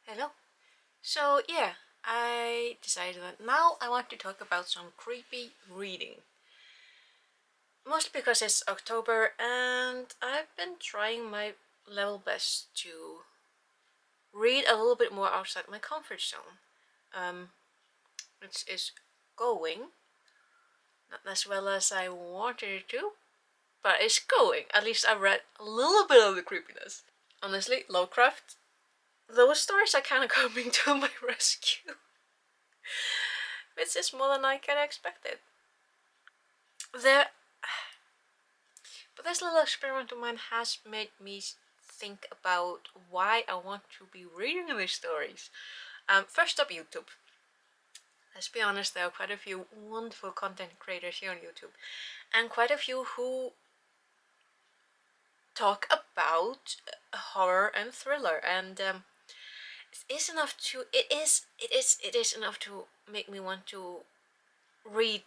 Hello. So yeah, I decided that now I want to talk about some creepy reading. Mostly because it's October and I've been trying my level best to read a little bit more outside my comfort zone. Which is going, not as well as I wanted it to, but it's going. At least I've read a little bit of the creepiness. Honestly, Lovecraft, those stories are kind of coming to my rescue. Which is more than I can expected. There, but this little experiment of mine has made me think about why I want to be reading these stories. First up, YouTube. Let's be honest, there are quite a few wonderful content creators here on YouTube, and quite a few who talk about horror and thriller, and it is enough to make me want to read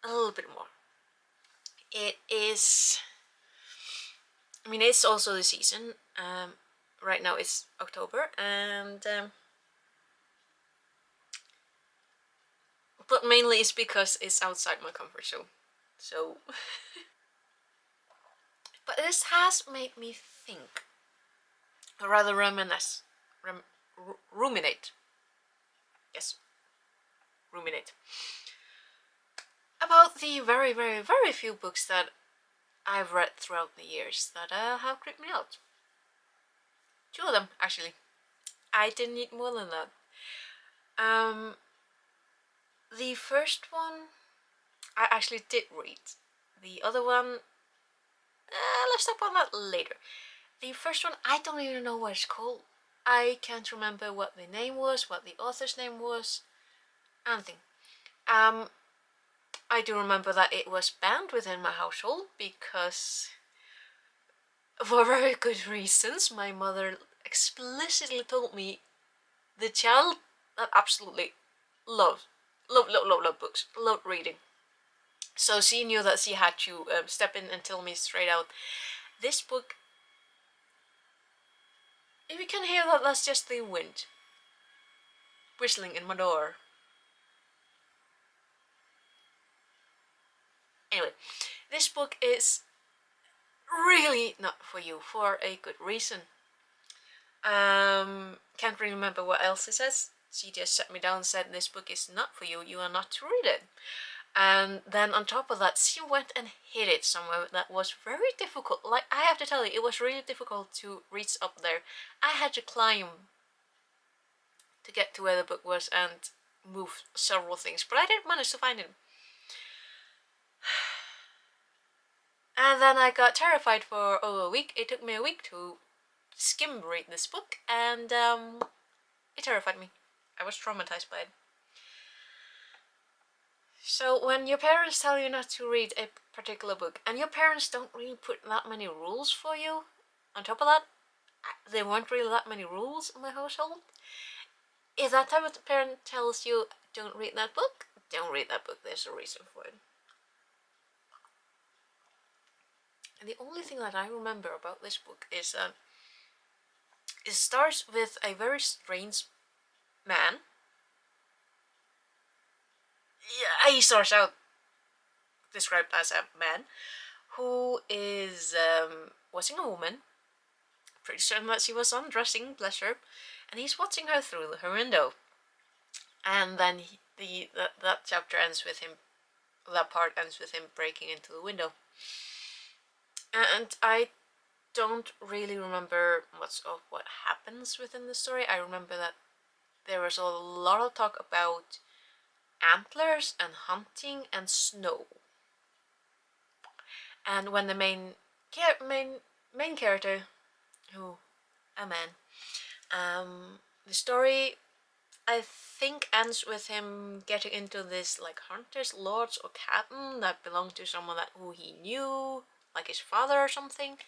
a little bit more. It is. I mean, it's also the season. Right now it's October, and but mainly it's because it's outside my comfort zone. So, but this has made me think, or rather reminisce, ruminate. Yes, ruminate about the very, very, very few books that I've read throughout the years that have creeped me out. Two of them, actually. I didn't need more than that. The first one I actually did read. The other one, let's talk about that later. The first one, I don't even know what it's called. I can't remember what the name was, what the author's name was, anything. I do remember that it was banned within my household because, for very good reasons, my mother explicitly told me the child that absolutely loved books, loved reading. So she knew that she had to step in and tell me straight out, this book, if you can hear that, that's just the wind whistling in my door. Anyway, this book is really not for you for a good reason. Can't really remember what else it says. She just sat me down and said, this book is not for you, you are not to read it. And then on top of that, she went and hid it somewhere that was very difficult. Like, I have to tell you, it was really difficult to reach up there. I had to climb to get to where the book was and move several things, but I did manage to find it. And then I got terrified for a week. It took me a week to skim read this book, and it terrified me. I was traumatized by it. So when your parents tell you not to read a particular book, and your parents don't really put that many rules for you, on top of that, there weren't really that many rules in my household. If that type of parent tells you, don't read that book, don't read that book, there's a reason for it. And the only thing that I remember about this book is it starts with a very strange man. Yeah, he starts out described as a man who is watching a woman, pretty certain that she was undressing, bless her, and he's watching her through her window. And then that chapter ends with him, that part ends with him breaking into the window. And I don't really remember much of what happens within the story. I remember that there was a lot of talk about antlers and hunting and snow. And when the main character, who a man, the story I think ends with him getting into this like hunter's lodge or cabin that belonged to someone that who he knew, like his father or something.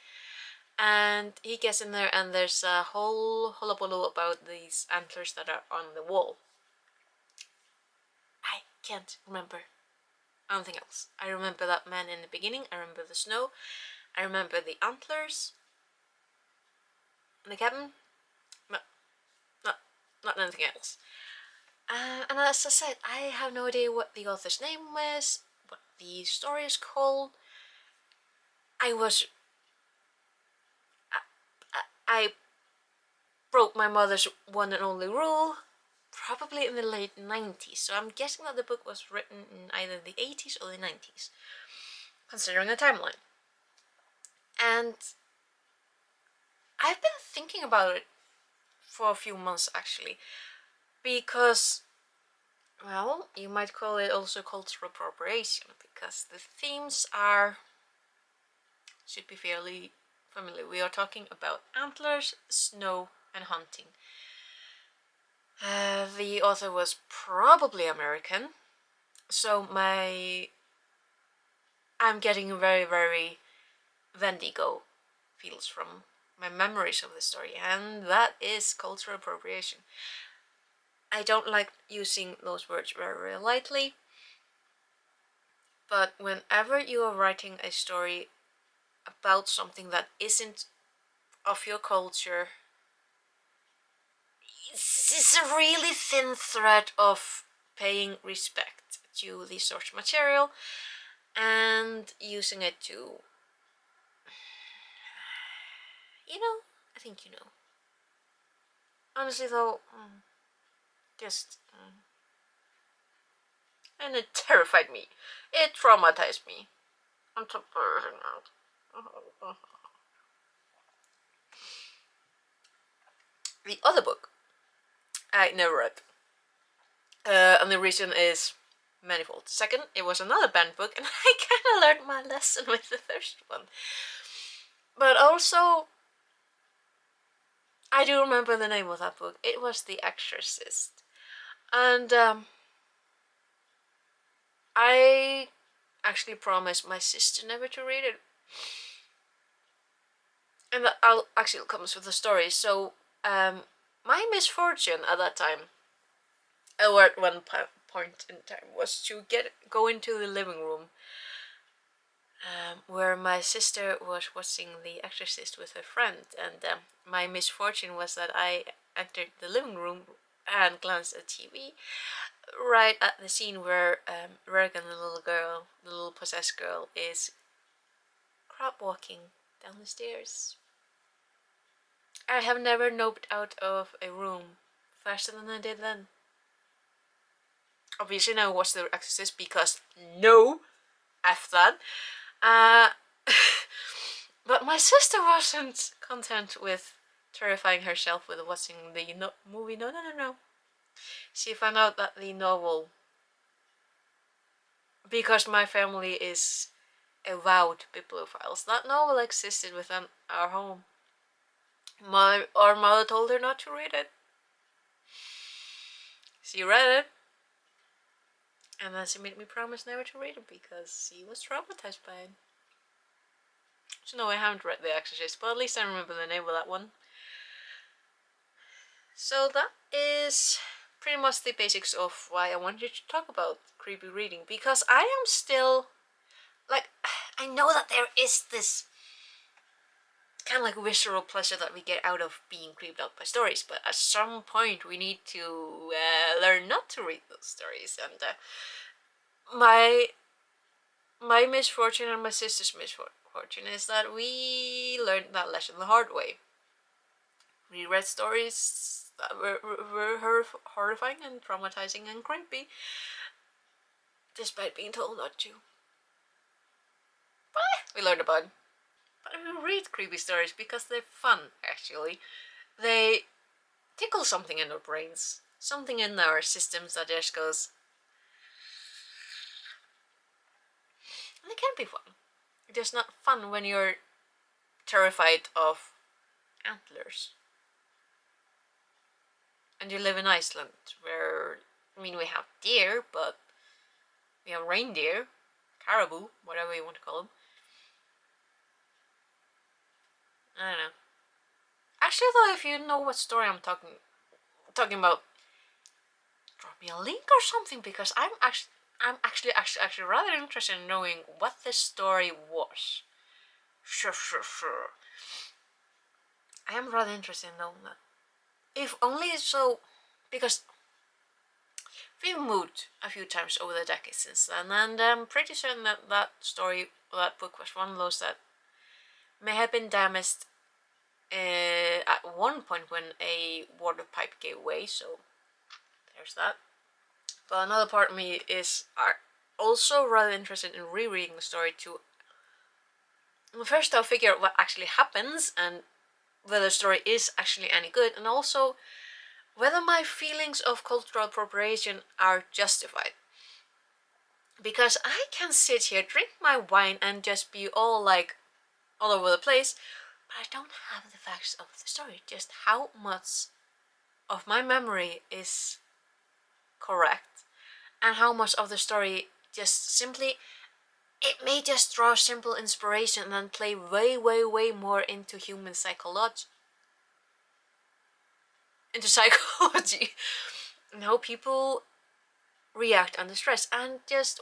And he gets in there and there's a whole hullabaloo about these antlers that are on the wall. I can't remember anything else. I remember that man in the beginning, I remember the snow, I remember the antlers in the cabin. No, not anything else. And as I said, I have no idea what the author's name was, what the story is called. I was I broke my mother's one and only rule, probably in the late 90s. So I'm guessing that the book was written in either the 80s or the 90s, considering the timeline. And I've been thinking about it for a few months actually, because, well, you might call it also cultural appropriation, because the themes should be fairly familiar. We are talking about antlers, snow, and hunting. The author was probably American, so I'm getting very, very Wendigo feels from my memories of the story, and that is cultural appropriation. I don't like using those words very, very lightly, but whenever you are writing a story about something that isn't of your culture, it's a really thin thread of paying respect to the source material and using it to, I think you know. Honestly though, just, and it terrified me. It traumatized me. I'm so now. The other book I never read. And the reason is manifold. Second, it was another banned book, and I kind of learned my lesson with the first one. But also, I do remember the name of that book. It was The Exorcist. And I actually promised my sister never to read it. And that actually comes with the story. So, my misfortune at that time, or at one point in time, was to go into the living room where my sister was watching The Exorcist with her friend, and my misfortune was that I entered the living room and glanced at TV right at the scene where Regan, the little possessed girl, is crab walking down the stairs. I have never noped out of a room faster than I did then. Obviously now watch The Exorcist because no, F that. But my sister wasn't content with terrifying herself with watching the movie. No. She found out that the novel, because my family is avowed bibliophiles, that novel existed within our home. Our mother told her not to read it. She read it, and then she made me promise never to read it because she was traumatized by it. So no, I haven't read The Exorcist, but at least I remember the name of that one. So that is pretty much the basics of why I wanted to talk about creepy reading, because I am still, like, I know that there is this kind of like visceral pleasure that we get out of being creeped out by stories, but at some point we need to learn not to read those stories, and my misfortune and my sister's misfortune is that we learned that lesson the hard way. We read stories that were horrifying and traumatizing and creepy, despite being told not to. But we learned about it. But we read creepy stories because they're fun, actually. They tickle something in our brains, something in our systems that just goes. And it can be fun. It's just not fun when you're terrified of antlers. And you live in Iceland, where, we have deer, but we have reindeer, caribou, whatever you want to call them. I don't know. Actually, though, if you know what story I'm talking about, drop me a link or something, because I'm actually rather interested in knowing what the story was. Sure. I am rather interested in knowing that. If only so because we've moved a few times over the decades since then, and I'm pretty certain that that book was one of those that may have been damaged at one point when a water pipe gave way, so there's that. But another part of me is also rather interested in rereading the story to first I'll figure out what actually happens and whether the story is actually any good, and also whether my feelings of cultural appropriation are justified. Because I can sit here, drink my wine, and just be all like all over the place, but I don't have the facts of the story, just how much of my memory is correct, and how much of the story just simply, it may just draw simple inspiration and then play way more into human psychology. And how people react under stress, and just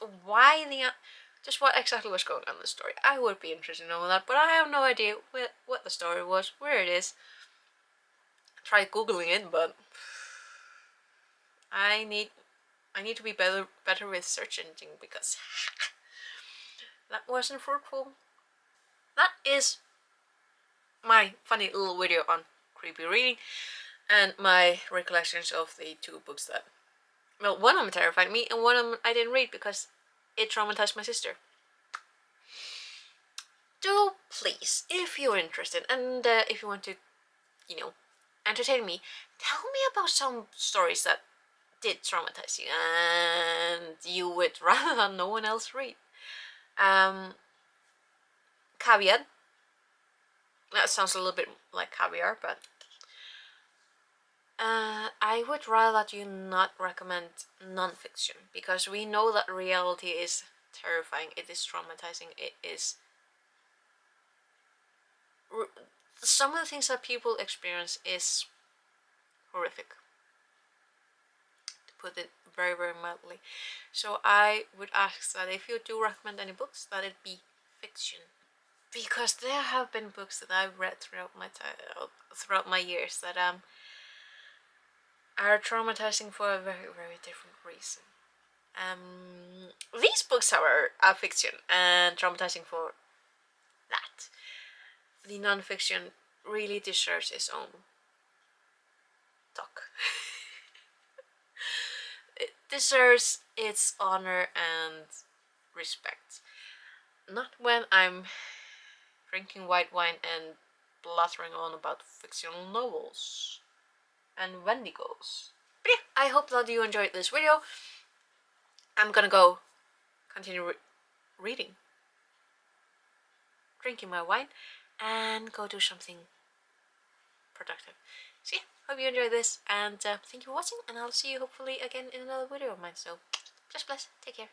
what exactly was going on in the story. I would be interested in knowing that, but I have no idea what the story was, where it is. I tried googling it, but I need to be better with search engine, because that wasn't fruitful. That is my funny little video on creepy reading and my recollections of the two books that, well, one of them terrified me and one of them I didn't read because it traumatized my sister. Do please, if you're interested and if you want to, entertain me, tell me about some stories that did traumatize you and you would rather than no one else read. Caveat, that sounds a little bit like caviar, but I would rather that you not recommend non-fiction, because we know that reality is terrifying, it is traumatizing, it is... Some of the things that people experience is horrific, to put it very mildly. So I would ask that if you do recommend any books, that it be fiction. Because there have been books that I've read throughout my years that are traumatizing for a very different reason. These books are fiction and traumatizing for that. The non-fiction really deserves its own talk. It deserves its honor and respect. Not when I'm drinking white wine and blathering on about fictional novels and Wendigos. But yeah, I hope that you enjoyed this video. I'm gonna go continue reading, drinking my wine, and go do something productive. So yeah, hope you enjoyed this, and thank you for watching, and I'll see you hopefully again in another video of mine. So just bless, take care.